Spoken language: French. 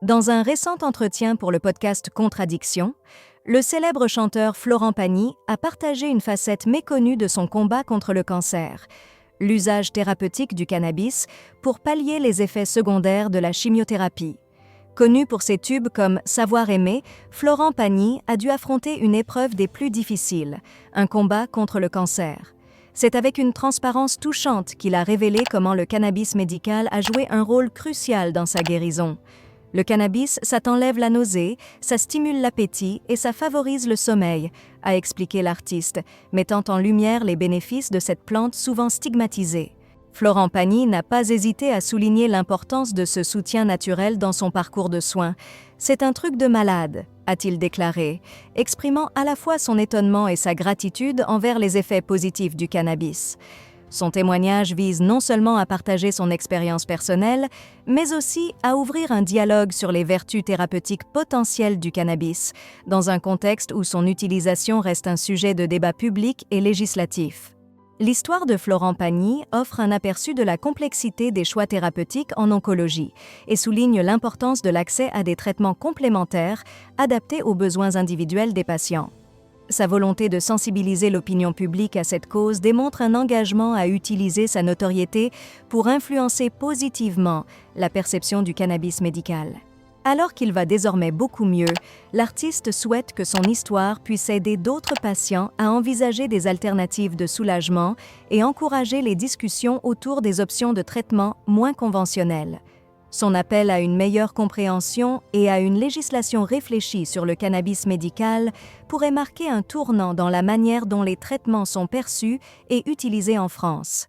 Dans un récent entretien pour le podcast Contradiction, le célèbre chanteur Florent Pagny a partagé une facette méconnue de son combat contre le cancer, l'usage thérapeutique du cannabis pour pallier les effets secondaires de la chimiothérapie. Connu pour ses tubes comme Savoir aimer, Florent Pagny a dû affronter une épreuve des plus difficiles, un combat contre le cancer. C'est avec une transparence touchante qu'il a révélé comment le cannabis médical a joué un rôle crucial dans sa guérison. Le cannabis, ça t'enlève la nausée, ça stimule l'appétit et ça favorise le sommeil, a expliqué l'artiste, mettant en lumière les bénéfices de cette plante souvent stigmatisée. Florent Pagny n'a pas hésité à souligner l'importance de ce soutien naturel dans son parcours de soins. « C'est un truc de malade », a-t-il déclaré, exprimant à la fois son étonnement et sa gratitude envers les effets positifs du cannabis. Son témoignage vise non seulement à partager son expérience personnelle, mais aussi à ouvrir un dialogue sur les vertus thérapeutiques potentielles du cannabis, dans un contexte où son utilisation reste un sujet de débat public et législatif. L'histoire de Florent Pagny offre un aperçu de la complexité des choix thérapeutiques en oncologie et souligne l'importance de l'accès à des traitements complémentaires adaptés aux besoins individuels des patients. Sa volonté de sensibiliser l'opinion publique à cette cause démontre un engagement à utiliser sa notoriété pour influencer positivement la perception du cannabis médical. Alors qu'il va désormais beaucoup mieux, l'artiste souhaite que son histoire puisse aider d'autres patients à envisager des alternatives de soulagement et encourager les discussions autour des options de traitement moins conventionnelles. Son appel à une meilleure compréhension et à une législation réfléchie sur le cannabis médical pourrait marquer un tournant dans la manière dont les traitements sont perçus et utilisés en France.